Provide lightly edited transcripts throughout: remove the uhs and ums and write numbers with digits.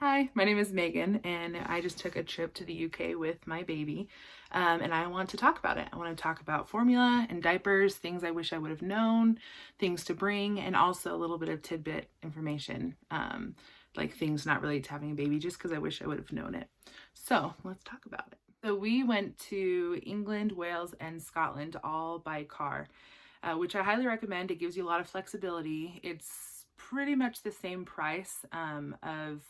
Hi, my name is Megan, and I just took a trip to the UK with my baby, and I want to talk about it. I want to talk about formula and diapers, things I wish I would have known, things to bring, and also a little bit of tidbit information, like things not related to having a baby, just because I wish I would have known it. So let's talk about it. So we went to England, Wales, and Scotland all by car, which I highly recommend. It gives you a lot of flexibility. It's pretty much the same price of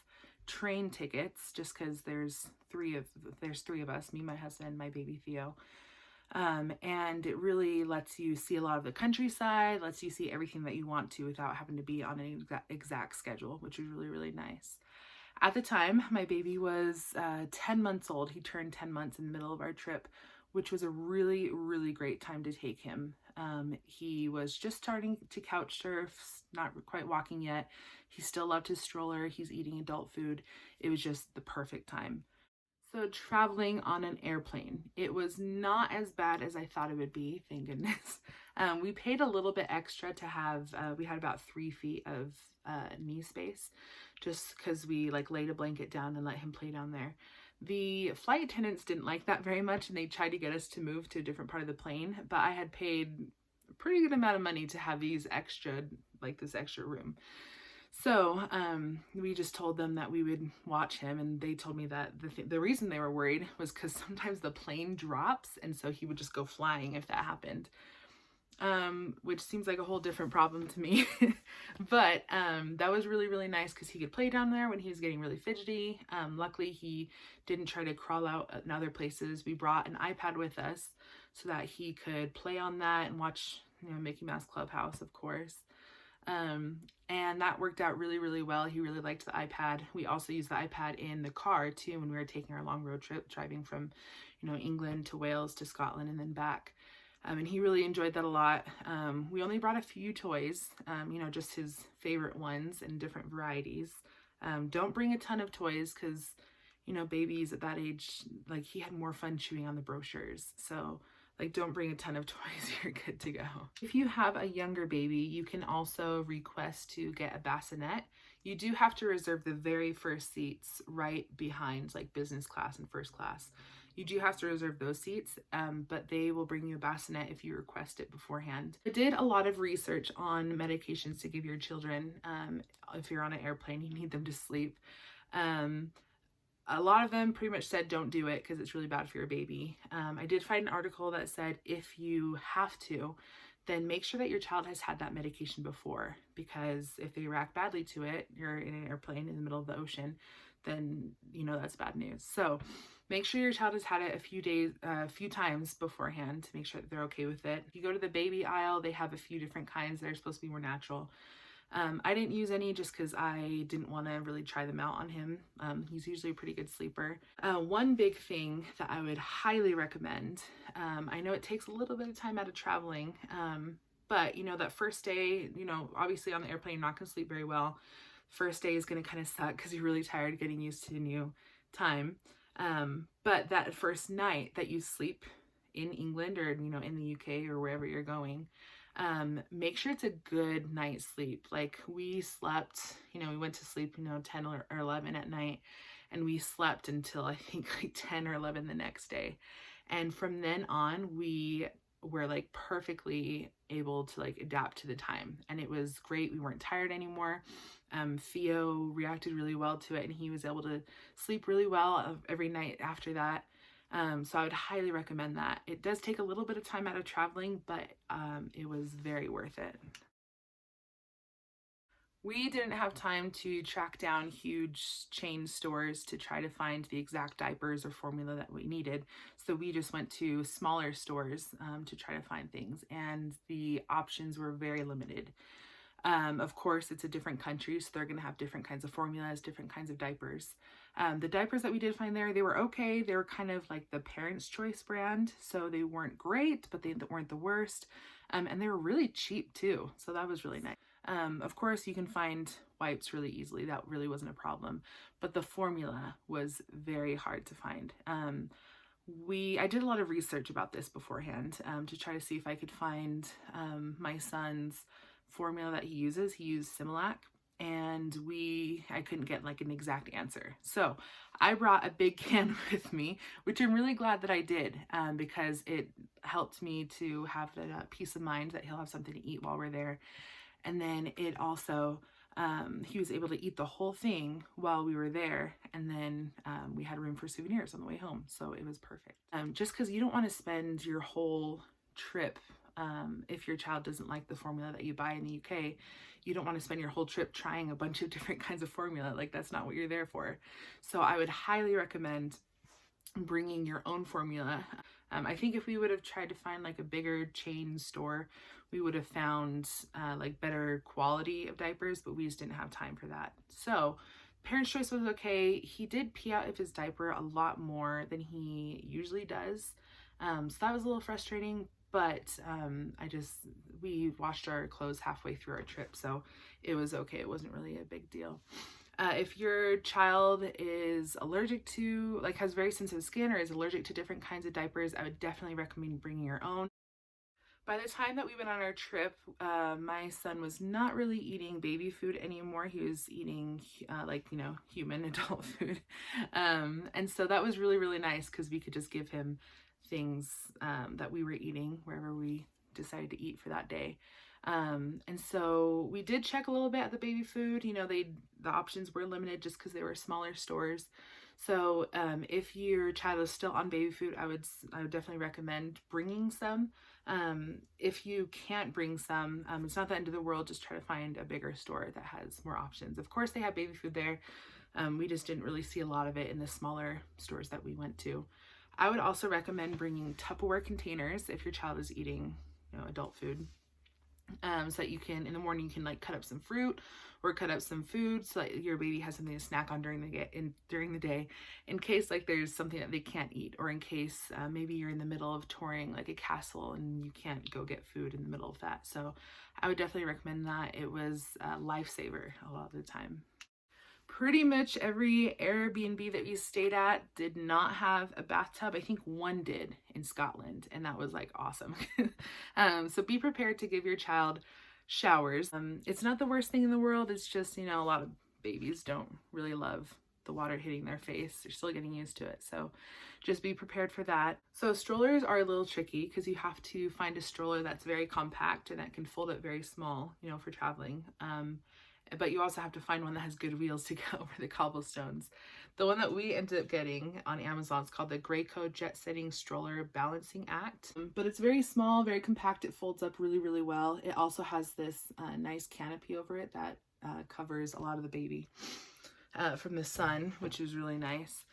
train tickets, just because there's three of us, me, my husband, my baby Theo. And it really lets you see a lot of the countryside, lets you see everything that you want to without having to be on an exact schedule, which is really, really nice. At the time, my baby was 10 months old. He turned 10 months in the middle of our trip, which was a really, really great time to take him. He was just starting to couch surf, not quite walking yet. He still loved his stroller. He's eating adult food. It was just the perfect time. So traveling on an airplane, it was not as bad as I thought it would be, thank goodness. We paid a little bit extra to have, we had about 3 feet of knee space, just because we like laid a blanket down and let him play down there. The flight attendants didn't like that very much, and they tried to get us to move to a different part of the plane, but I had paid a pretty good amount of money to have this extra room. So we just told them that we would watch him, and they told me that the reason they were worried was because sometimes the plane drops, and so he would just go flying if that happened, which seems like a whole different problem to me. But that was really, really nice because he could play down there when he was getting really fidgety. Luckily, he didn't try to crawl out in other places. We brought an iPad with us so that he could play on that and watch, Mickey Mouse Clubhouse, of course. And that worked out really, really well. He really liked the iPad. We also used the iPad in the car too when we were taking our long road trip, driving from, England to Wales to Scotland and then back. And he really enjoyed that a lot. We only brought a few toys, just his favorite ones and different varieties. Don't bring a ton of toys because, babies at that age, like he had more fun chewing on the brochures. So don't bring a ton of toys, you're good to go. If you have a younger baby, you can also request to get a bassinet. You do have to reserve the very first seats right behind like business class and first class. You do have to reserve those seats, but they will bring you a bassinet if you request it beforehand. I did a lot of research on medications to give your children. If you're on an airplane, you need them to sleep. A lot of them pretty much said don't do it because it's really bad for your baby. I did find an article that said if you have to, then make sure that your child has had that medication before, because if they react badly to it, you're in an airplane in the middle of the ocean, then that's bad news. So make sure your child has had it a few times beforehand to make sure that they're okay with it. If you go to the baby aisle, they have a few different kinds that are supposed to be more natural. I didn't use any just because I didn't want to really try them out on him. He's usually a pretty good sleeper. One big thing that I would highly recommend, I know it takes a little bit of time out of traveling, but that first day, obviously on the airplane, you're not going to sleep very well. First day is going to kind of suck because you're really tired getting used to a new time. But that first night that you sleep in England or, in the UK or wherever you're going, make sure it's a good night's sleep. Like we slept, we went to sleep, 10 or 11 at night, and we slept until I think like 10 or 11 the next day. And from then on, we were like perfectly able to like adapt to the time. And it was great. We weren't tired anymore. Theo reacted really well to it, and he was able to sleep really well every night after that. So I would highly recommend that. It does take a little bit of time out of traveling, but it was very worth it. We didn't have time to track down huge chain stores to try to find the exact diapers or formula that we needed. So we just went to smaller stores to try to find things, and the options were very limited. Of course, it's a different country, so they're going to have different kinds of formulas, different kinds of diapers. The diapers that we did find there, they were okay. They were kind of like the Parents' Choice brand, so they weren't great, but they weren't the worst. And they were really cheap too, so that was really nice. Of course, you can find wipes really easily. That really wasn't a problem, but the formula was very hard to find. I did a lot of research about this beforehand to try to see if I could find my son's formula that he uses. He used Similac, and I couldn't get like an exact answer. So I brought a big can with me, which I'm really glad that I did, because it helped me to have the peace of mind that he'll have something to eat while we're there. And then it also, he was able to eat the whole thing while we were there. And then we had room for souvenirs on the way home. So it was perfect. Just because you don't want to spend your whole trip, if your child doesn't like the formula that you buy in the UK, you don't want to spend your whole trip trying a bunch of different kinds of formula. Like, that's not what you're there for. So I would highly recommend bringing your own formula. I think if we would have tried to find like a bigger chain store, we would have found like better quality of diapers, but we just didn't have time for that. So Parents' Choice was okay. He did pee out of his diaper a lot more than he usually does. So that was a little frustrating, but we washed our clothes halfway through our trip, so it was okay. It wasn't really a big deal. If your child is allergic to, like, has very sensitive skin or is allergic to different kinds of diapers, I would definitely recommend bringing your own. By the time that we went on our trip, my son was not really eating baby food anymore. He was eating human adult food. And so that was really, really nice because we could just give him things that we were eating wherever we decided to eat for that day. And so we did check a little bit at the baby food. The options were limited just because they were smaller stores. So if your child is still on baby food, I would definitely recommend bringing some. If you can't bring some, it's not the end of the world. Just try to find a bigger store that has more options. Of course, they have baby food there. We just didn't really see a lot of it in the smaller stores that we went to. I would also recommend bringing Tupperware containers if your child is eating, adult food. So that you can, in the morning, you can like cut up some fruit or cut up some food so that your baby has something to snack on during the day, in case like there's something that they can't eat, or in case maybe you're in the middle of touring like a castle and you can't go get food in the middle of that. So I would definitely recommend that. It was a lifesaver a lot of the time. Pretty much every Airbnb that we stayed at did not have a bathtub. I think one did in Scotland, and that was like awesome. So be prepared to give your child showers. It's not the worst thing in the world. It's just, a lot of babies don't really love the water hitting their face. They're still getting used to it. So just be prepared for that. So strollers are a little tricky because you have to find a stroller that's very compact and that can fold up very small, for traveling. But you also have to find one that has good wheels to get over the cobblestones. The one that we ended up getting on Amazon is called the Graco Jet Setting Stroller Balancing Act. But it's very small, very compact. It folds up really, really well. It also has this nice canopy over it that covers a lot of the baby from the sun, which is really nice.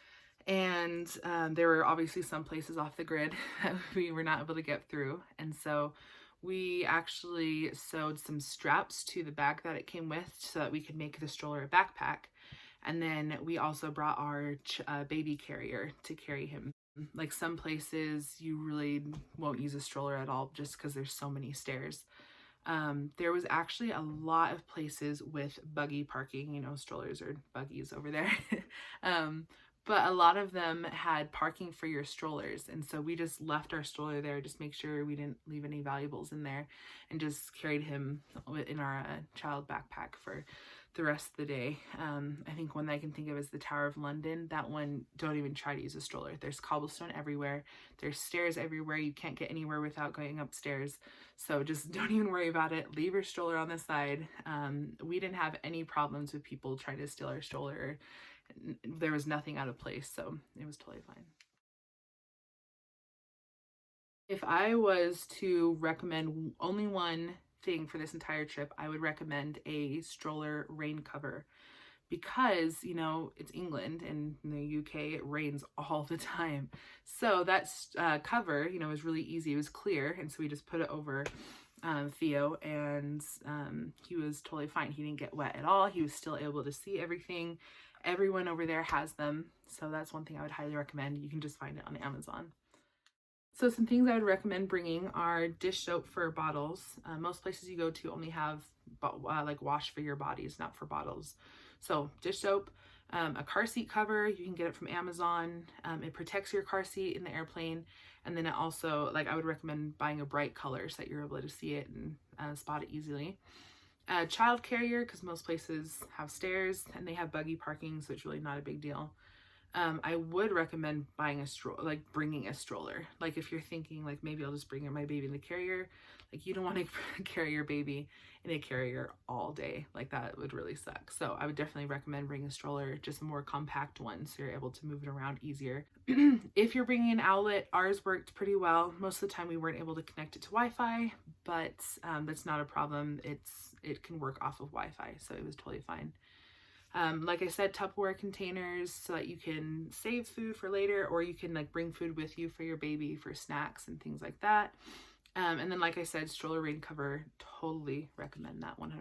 And there were obviously some places off the grid that we were not able to get through. And so we actually sewed some straps to the bag that it came with so that we could make the stroller a backpack. And then we also brought our baby carrier to carry him. Like, some places you really won't use a stroller at all just because there's so many stairs. There was actually a lot of places with buggy parking. Strollers or buggies over there. But a lot of them had parking for your strollers. And so we just left our stroller there, just make sure we didn't leave any valuables in there, and just carried him in our child backpack for the rest of the day. I think one that I can think of is the Tower of London. That one, don't even try to use a stroller. There's cobblestone everywhere. There's stairs everywhere. You can't get anywhere without going upstairs. So just don't even worry about it. Leave your stroller on the side. We didn't have any problems with people trying to steal our stroller. There was nothing out of place, so it was totally fine. If I was to recommend only one thing for this entire trip, I would recommend a stroller rain cover, because it's England, and in the UK it rains all the time. So that cover was really easy. It was clear, and so we just put it over Theo, and he was totally fine. He didn't get wet at all. He was still able to see everything. Everyone over there has them, so that's one thing I would highly recommend. You can just find it on Amazon. So some things I would recommend bringing are dish soap for bottles. Most places you go to only have like wash for your bodies, not for bottles. So dish soap, a car seat cover, you can get it from Amazon. It protects your car seat in the airplane. And then it also, I would recommend buying a bright color so that you're able to see it and spot it easily. A child carrier, because most places have stairs and they have buggy parking, so it's really not a big deal. I would recommend buying a stroller, like bringing a stroller. Like if you're thinking like maybe I'll just bring my baby in the carrier, like you don't want to carry your baby in a carrier all day. Like that would really suck. So I would definitely recommend bringing a stroller, just a more compact one, so you're able to move it around easier. If you're bringing an outlet, ours worked pretty well. Most of the time we weren't able to connect it to Wi-Fi, but that's not a problem. It can work off of Wi-Fi, so it was totally fine. Like I said, Tupperware containers so that you can save food for later, or you can like bring food with you for your baby for snacks and things like that. And then, like I said, stroller rain cover, totally recommend that 100%.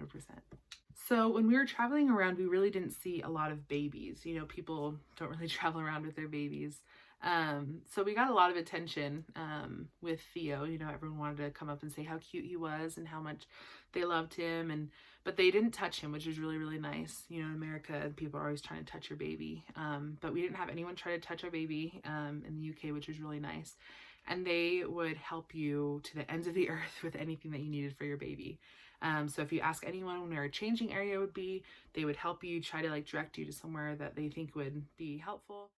So when we were traveling around, we really didn't see a lot of babies. You know, people don't really travel around with their babies. So we got a lot of attention with Theo. You know, everyone wanted to come up and say how cute he was and how much they loved him, but they didn't touch him, which is really, really nice. You know, in America, people are always trying to touch your baby, but we didn't have anyone try to touch our baby in the UK, which was really nice. And they would help you to the ends of the earth with anything that you needed for your baby. So if you ask anyone where a changing area would be, they would help you, try to like direct you to somewhere that they think would be helpful.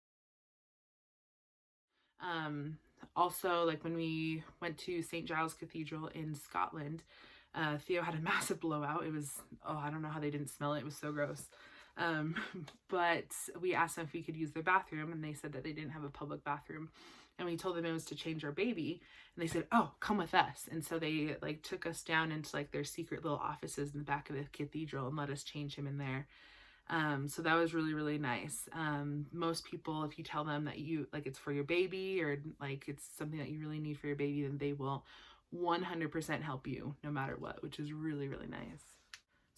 Also, like when we went to St. Giles Cathedral in Scotland, Theo had a massive blowout. It was, oh, I don't know how they didn't smell it. It was so gross. But we asked them if we could use their bathroom, and they said that they didn't have a public bathroom. And we told them it was to change our baby, and they said, oh, come with us. And so they like took us down into like their secret little offices in the back of the cathedral and let us change him in there. So that was really, really nice. Most people, if you tell them that you like it's for your baby or like it's something that you really need for your baby, then they will 100% help you no matter what, which is really, really nice.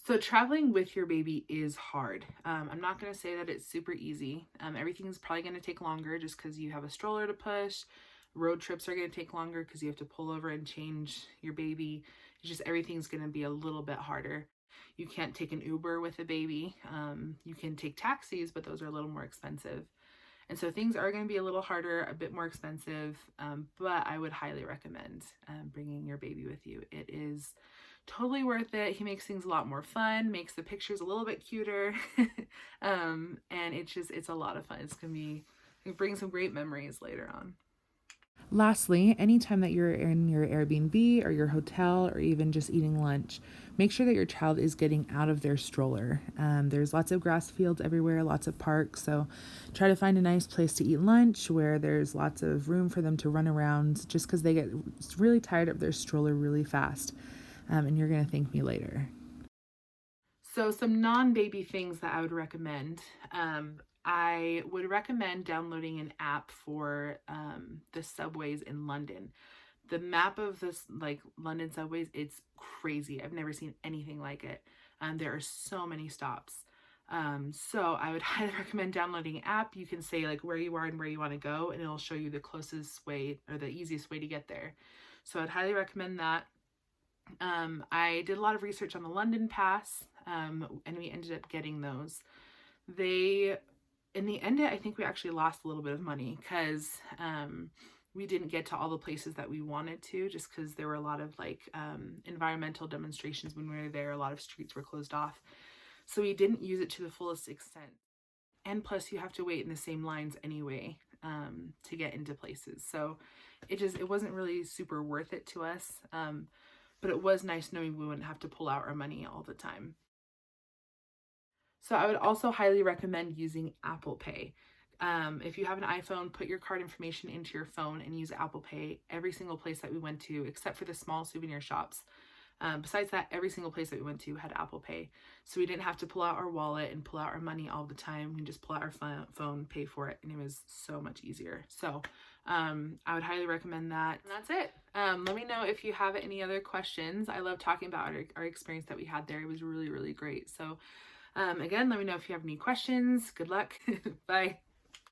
So traveling with your baby is hard. I'm not going to say that it's super easy. Everything's probably going to take longer just because you have a stroller to push. Road trips are going to take longer because you have to pull over and change your baby. It's just everything's going to be a little bit harder. You can't take an Uber with a baby. You can take taxis, but those are a little more expensive. And so things are going to be a little harder, a bit more expensive, but I would highly recommend bringing your baby with you. It is totally worth it. He makes things a lot more fun, makes the pictures a little bit cuter, and it's a lot of fun. It brings some great memories later on. Lastly, anytime that you're in your Airbnb or your hotel or even just eating lunch, make sure that your child is getting out of their stroller. There's lots of grass fields everywhere, lots of parks, so try to find a nice place to eat lunch where there's lots of room for them to run around, just because they get really tired of their stroller really fast, and you're going to thank me later. So some non-baby things that I would recommend. I would recommend downloading an app for the subways in London. The map of this like London subways, it's crazy. I've never seen anything like it. There are so many stops. So I would highly recommend downloading an app. You can say like where you are and where you want to go, and it'll show you the closest way or the easiest way to get there. So I'd highly recommend that. I did a lot of research on the London Pass, and we ended up getting those. In the end, I think we actually lost a little bit of money because we didn't get to all the places that we wanted to, just because there were a lot of like environmental demonstrations when we were there. A lot of streets were closed off. So we didn't use it to the fullest extent. And plus you have to wait in the same lines anyway to get into places. So it wasn't really super worth it to us. But it was nice knowing we wouldn't have to pull out our money all the time. So I would also highly recommend using Apple Pay. If you have an iPhone, put your card information into your phone and use Apple Pay every single place that we went to, except for the small souvenir shops. Besides that, every single place that we went to had Apple Pay. So we didn't have to pull out our wallet and pull out our money all the time. We can just pull out our phone, pay for it, and it was so much easier. So I would highly recommend that. And that's it. Let me know if you have any other questions. I love talking about our experience that we had there. It was really, really great. So again, let me know if you have any questions. Good luck. Bye.